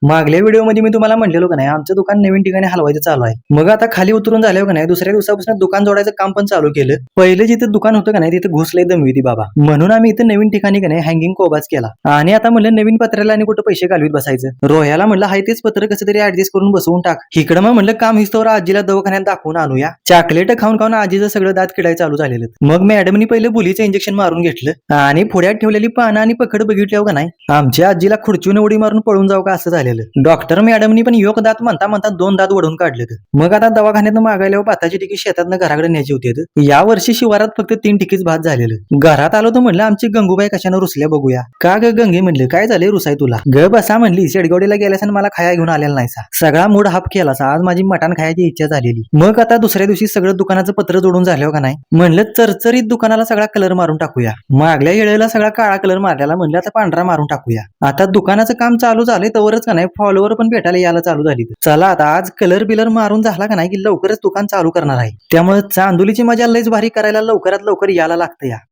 मागल्या व्हिडिओमध्ये मी तुम्हाला म्हणलेलो का नाही आमचं दुकान नवीन ठिकाणी हलवायचं चालू आहे. मग आता खाली उतरून झाल्यावर का नाही दुसऱ्या दिवसापासून दुकान जोडायचं काम पण चालू केलं. पहिले जिथे दुकान होतं का नाही तिथे घुसलंय दमवी ती बाबा, म्हणून आम्ही इथे नवीन ठिकाणी का नाही हँगिंग कोबाच केला. आणि आता म्हणलं नवीन पत्र्याला आणि कुठं पैसे घालवीत बसायचं. रोह्याला म्हणलं हाय तेच पत्र कसं तरी ऍडजस्ट करून बसवून टाक. इकडं मग म्हणलं काम हिस्तवर आजीला दवाखान्यात दाखवून आणूया. चॉकलेट खाऊन खाऊन आजीचं सगळं दात किडाय चालू झालेलं. मग मॅडमनी पहिले बुलीचं इंजेक्शन मारून घेतलं आणि पुढ्यात ठेवलेली पानं आणि पकड बघितल्यावर का नाही आमच्या आजीला खुर्चीने उडी मारून पळून जाऊ का असं झालेलं. डॉक्टर मॅडमनी पण योग दात म्हणता म्हणता 2 दात वडून काढले. मग आता दवाखान्यात मागायल्यावर भाताची तिकीट शेतातनं घराकडे न्यायची होती. या वर्षी शिवारात फक्त 3 तिकीट भात झालेलं. घरात आलो तर म्हणलं आमची गंगूबाई कशानं रुसल्या बघूया. का ग गंगे म्हणलं काय झाले रुसाय तुला. ग बसा म्हणली शेडगावडीला गेल्यास मला खाया घेऊन आलेला नाहीसा. सगळा मूड हाफ केला. आज माझी मटण खायची इच्छा झालेली. मग आता दुसऱ्या दिवशी सगळं दुकानाचं पत्र जोडून झाल्यावर का नाही म्हणलं चरचरीत दुकानाला सगळा कलर मारून टाकूया. मागल्या येळेला सगळा काळा कलर मारलेला, म्हणलं आता पांढरा मारून टाकूया. आता दुकानाचं काम चालू झालंय तवरच का नाही फॉलोवर पण भेटायला यायला चालू झाली. चला आता आज कलर बिलर मारून झाला का नाही की लवकरच दुकान चालू करणार आहे. त्यामुळे चांदोलीची मजा लयच भारी करायला लवकरात लवकर यायला लागतं या.